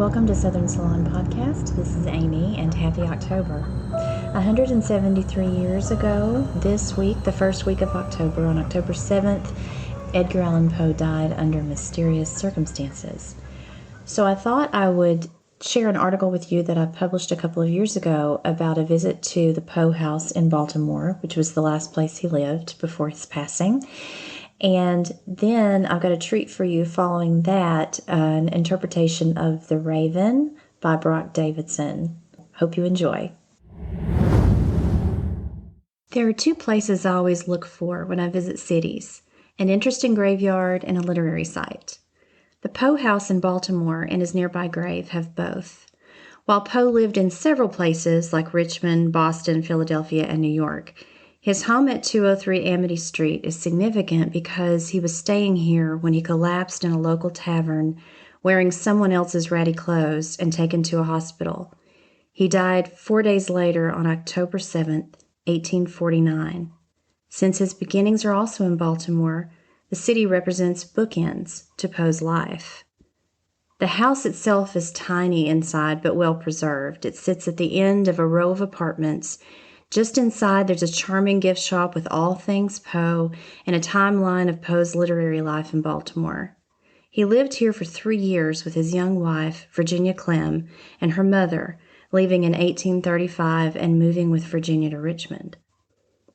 welcome to Southern Salon Podcast. This is Amy, and happy October. 173 years ago, this week, the first week of October, on October 7th, Edgar Allan Poe died under mysterious circumstances. So I thought I would share an article with you that I published a couple of years ago about a visit to the Poe house in Baltimore, which was the last place he lived before his passing. And then I've got a treat for you following that, an interpretation of The Raven by Brock Davidson. Hope you enjoy. There are two places I always look for when I visit cities: an interesting graveyard and a literary site. The Poe house in Baltimore and his nearby grave have both. While Poe lived in several places like Richmond, Boston, Philadelphia, and New York, his home at 203 Amity Street is significant because he was staying here when he collapsed in a local tavern wearing someone else's ratty clothes and taken to a hospital. He died 4 days later on October 7th, 1849. Since his beginnings are also in Baltimore, the city represents bookends to Poe's life. The house itself is tiny inside but well preserved. It sits at the end of a row of apartments. Just inside, there's a charming gift shop with all things Poe and a timeline of Poe's literary life in Baltimore. He lived here for 3 years with his young wife, Virginia Clem, and her mother, leaving in 1835 and moving with Virginia to Richmond.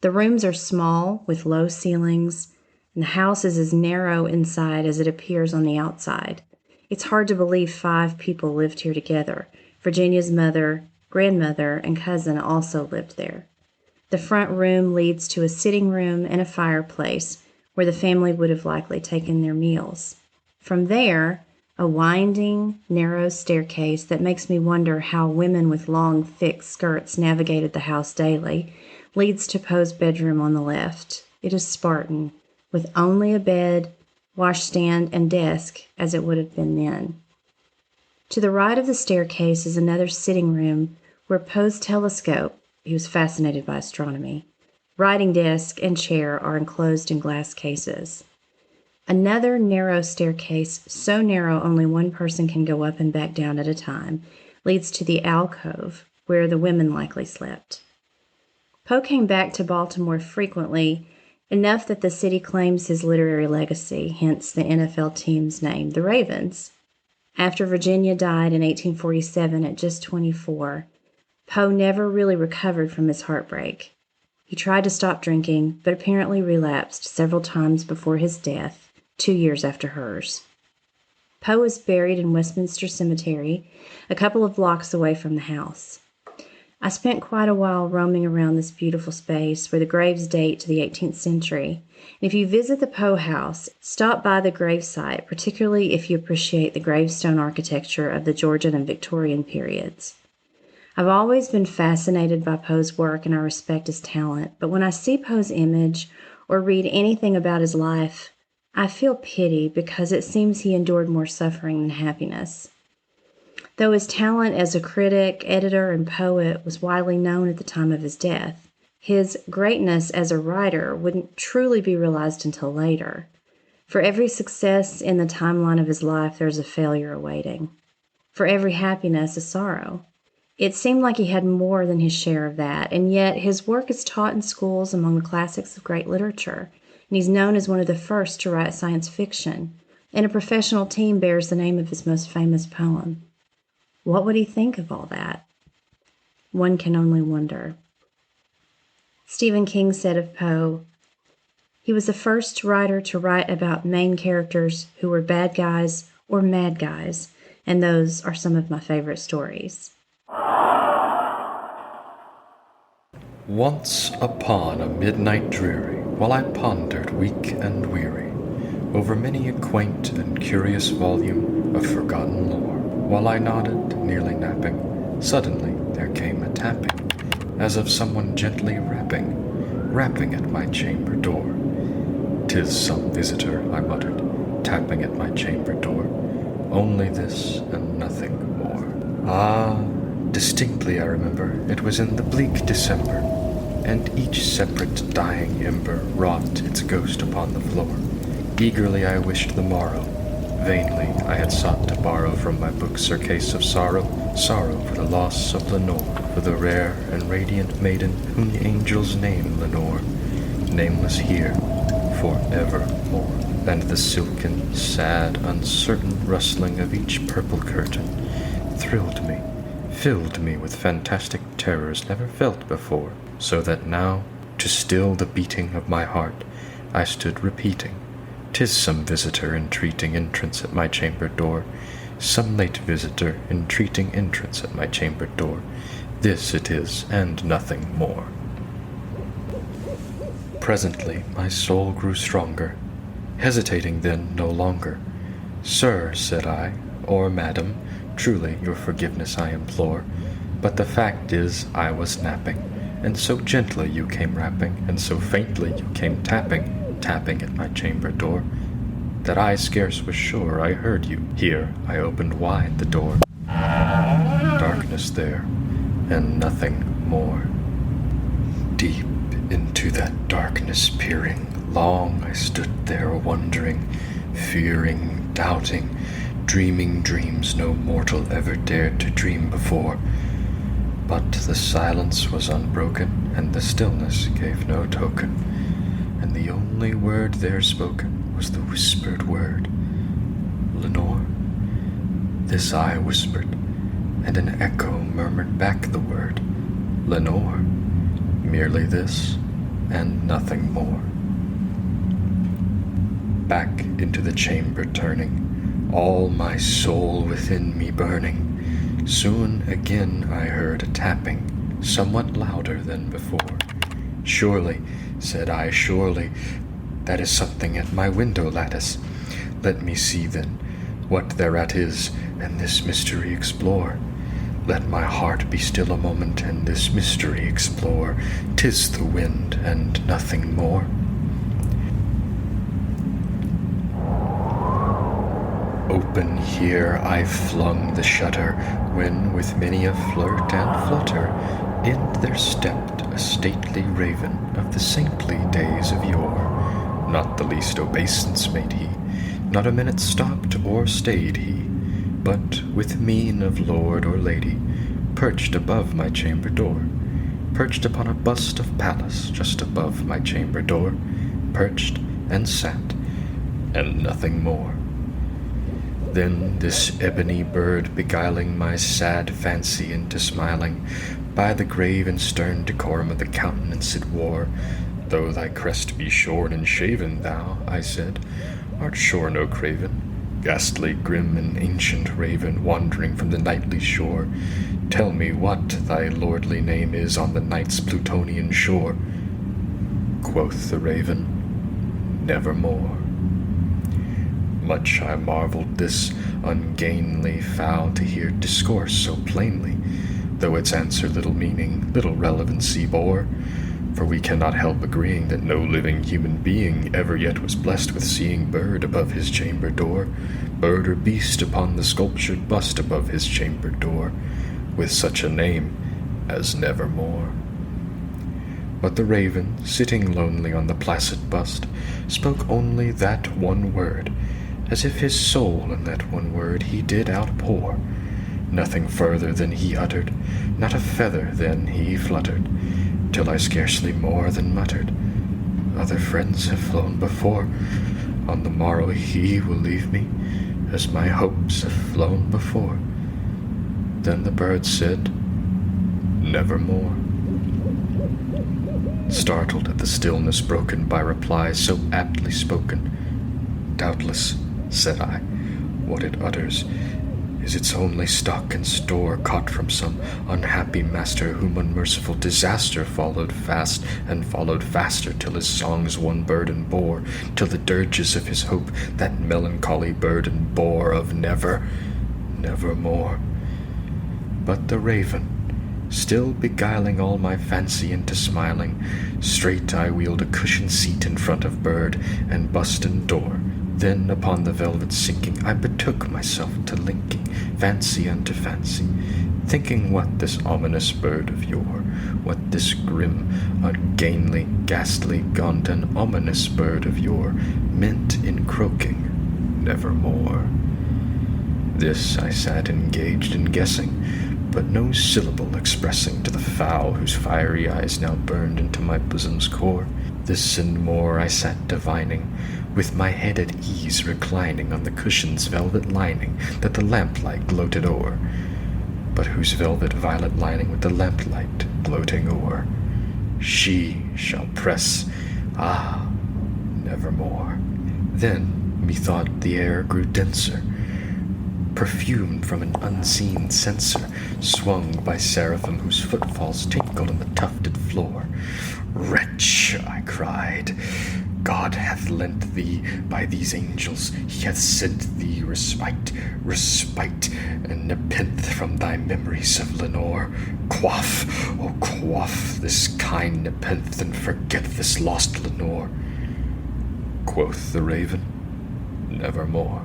The rooms are small, with low ceilings, and the house is as narrow inside as it appears on the outside. It's hard to believe 5 people lived here together. Virginia's mother, grandmother, and cousin also lived there. The front room leads to a sitting room and a fireplace where the family would have likely taken their meals. From there, a winding, narrow staircase that makes me wonder how women with long, thick skirts navigated the house daily leads to Poe's bedroom on the left. It is Spartan, with only a bed, washstand, and desk as it would have been then. To the right of the staircase is another sitting room where Poe's telescope, he was fascinated by astronomy, writing desk, and chair are enclosed in glass cases. Another narrow staircase, so narrow only one person can go up and back down at a time, leads to the alcove where the women likely slept. Poe came back to Baltimore frequently, enough that the city claims his literary legacy, hence the NFL team's name, the Ravens. After Virginia died in 1847 at just 24, Poe never really recovered from his heartbreak. He tried to stop drinking, but apparently relapsed several times before his death, 2 years after hers. Poe is buried in Westminster Cemetery, a couple of blocks away from the house. I spent quite a while roaming around this beautiful space where the graves date to the 18th century. And if you visit the Poe house, stop by the gravesite, particularly if you appreciate the gravestone architecture of the Georgian and Victorian periods. I've always been fascinated by Poe's work and I respect his talent, but when I see Poe's image or read anything about his life, I feel pity because it seems he endured more suffering than happiness. Though his talent as a critic, editor, and poet was widely known at the time of his death, his greatness as a writer wouldn't truly be realized until later. For every success in the timeline of his life, there's a failure awaiting. For every happiness, a sorrow. It seemed like he had more than his share of that, and yet his work is taught in schools among the classics of great literature, and he's known as one of the first to write science fiction, and a professional team bears the name of his most famous poem. What would he think of all that? One can only wonder. Stephen King said of Poe, "He was the first writer to write about main characters who were bad guys or mad guys, and those are some of my favorite stories." Once upon a midnight dreary, while I pondered weak and weary over many a quaint and curious volume of forgotten lore, while I nodded, nearly napping, suddenly there came a tapping, as of someone gently rapping at my chamber door. "'Tis some visitor," I muttered, tapping at my chamber door. "Only this and nothing more." Ah, distinctly I remember, it was in the bleak December, and each separate dying ember wrought its ghost upon the floor. Eagerly I wished the morrow, Vainly I had sought to borrow from my books her case of sorrow, sorrow for the loss of Lenore, for the rare and radiant maiden whom the angels name Lenore, nameless here forevermore. And the silken, sad, uncertain rustling of each purple curtain thrilled me, filled me with fantastic terrors never felt before, so that now, to still the beating of my heart, I stood repeating, "'Tis some visitor entreating entrance at my chamber door, some late visitor entreating entrance at my chamber door. This it is, and nothing more." Presently my soul grew stronger, hesitating then no longer. "Sir," said I, "or madam, truly your forgiveness I implore, but the fact is I was napping, and so gently you came rapping, and so faintly you came tapping, tapping at my chamber door, that I scarce was sure I heard you. Here I opened wide the door. Darkness there, and nothing more. Deep into that darkness peering, long I stood there wondering, fearing, doubting, dreaming dreams no mortal ever dared to dream before. But the silence was unbroken, and the stillness gave no token, and the only word there spoken was the whispered word, "Lenore." This I whispered, and an echo murmured back the word, "Lenore." Merely this, and nothing more. Back into the chamber turning, all my soul within me burning, soon again I heard a tapping, somewhat louder than before. "Surely," said I, "surely, that is something at my window lattice. Let me see then what thereat is, and this mystery explore. Let my heart be still a moment, and this mystery explore. 'Tis the wind, and nothing more." Open here I flung the shutter, when with many a flirt and flutter in there stepped a stately raven of the saintly days of yore. Not the least obeisance made he, not a minute stopped or stayed he, but with mien of lord or lady, perched above my chamber door, perched upon a bust of Pallas just above my chamber door, perched and sat, and nothing more. Then this ebony bird beguiling my sad fancy into smiling, by the grave and stern decorum of the countenance it wore, "Though thy crest be shorn and shaven, thou," I said, "art sure no craven, ghastly, grim, and ancient raven, wandering from the nightly shore. Tell me what thy lordly name is on the night's Plutonian shore." Quoth the raven, "Nevermore." Much I marveled this ungainly fowl to hear discourse so plainly, though its answer little meaning, little relevancy bore. For we cannot help agreeing that no living human being ever yet was blessed with seeing bird above his chamber door, bird or beast upon the sculptured bust above his chamber door, with such a name as Nevermore. But the raven, sitting lonely on the placid bust, spoke only that one word, as if his soul in that one word he did outpour. Nothing further than he uttered, not a feather then he fluttered, till I scarcely more than muttered, "Other friends have flown before, on the morrow he will leave me, as my hopes have flown before." Then the bird said, "Nevermore." Startled at the stillness broken by replies so aptly spoken, "Doubtless," said I, "what it utters is its only stock and store, caught from some unhappy master whom unmerciful disaster followed fast and followed faster, till his songs one burden bore, till the dirges of his hope that melancholy burden bore of nevermore." But the raven, still beguiling all my fancy into smiling, straight I wheeled a cushioned seat in front of bird and bust and door. Then upon the velvet sinking, I betook myself to linking fancy unto fancy, thinking what this ominous bird of yore, what this grim, ungainly, ghastly, gaunt, and ominous bird of yore meant in croaking nevermore. This I sat engaged in guessing, but no syllable expressing to the fowl whose fiery eyes now burned into my bosom's core. This and more I sat divining, with my head at ease reclining on the cushion's velvet lining that the lamplight gloated o'er, but whose velvet violet lining with the lamplight gloating o'er, she shall press, nevermore. Then, methought, the air grew denser, perfumed from an unseen censer, swung by seraphim whose footfalls tinkled on the tufted floor. Wretch, I cried, God hath lent thee by these angels, he hath sent thee respite, and nepenthe from thy memories of Lenore. Quaff, oh quaff this kind nepenthe, and forget this lost Lenore. Quoth the raven, nevermore.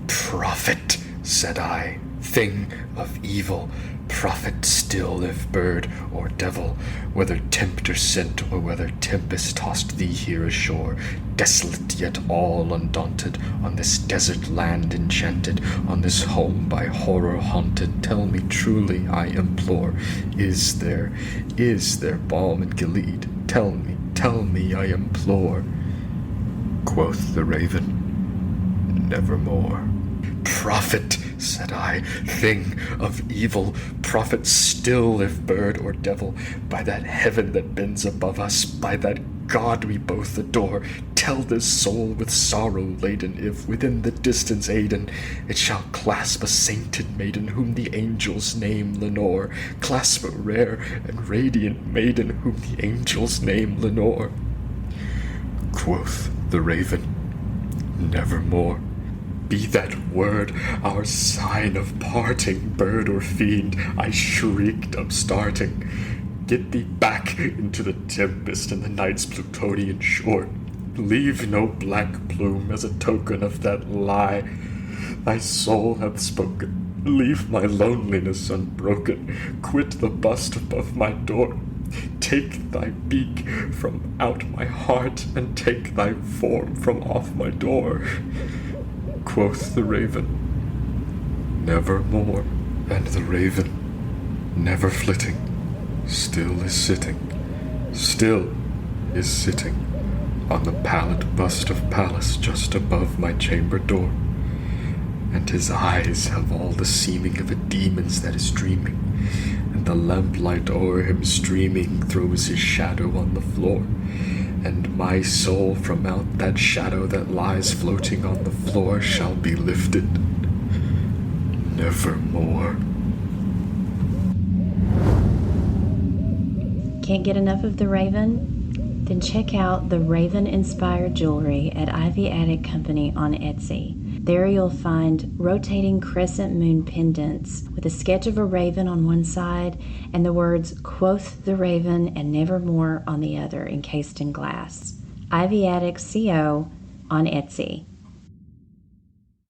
Prophet, said I, thing of evil, prophet still, if bird or devil, whether tempter sent or whether tempest tossed thee here ashore, desolate yet all undaunted, on this desert land enchanted, on this home by horror haunted, tell me truly, I implore, is there balm in Gilead? Tell me, I implore. Quoth the raven, nevermore. Prophet, said I, thing of evil, prophet still, if bird or devil, by that heaven that bends above us, by that God we both adore, tell this soul with sorrow laden, if within the distance Aden it shall clasp a sainted maiden, whom the angels name Lenore, clasp a rare and radiant maiden, whom the angels name Lenore. Quoth the raven, nevermore. Be that word our sign of parting, bird or fiend, I shrieked upstarting. Get thee back into the tempest and the night's Plutonian shore. Leave no black plume as a token of that lie. Thy soul hath spoken. Leave my loneliness unbroken. Quit the bust above my door. Take thy beak from out my heart, and take thy form from off my door. Quoth the raven, nevermore. And the raven, never flitting, still is sitting on the pallid bust of Pallas just above my chamber door. And his eyes have all the seeming of a demon's that is dreaming, and the lamplight o'er him streaming throws his shadow on the floor. And my soul from out that shadow that lies floating on the floor shall be lifted nevermore. Can't get enough of the Raven? Then check out the Raven-inspired jewelry at Ivy Attic Company on Etsy. There you'll find rotating crescent moon pendants with a sketch of a raven on one side and the words "Quoth the Raven" and "Nevermore" on the other, encased in glass. Ivy Attic CO on Etsy.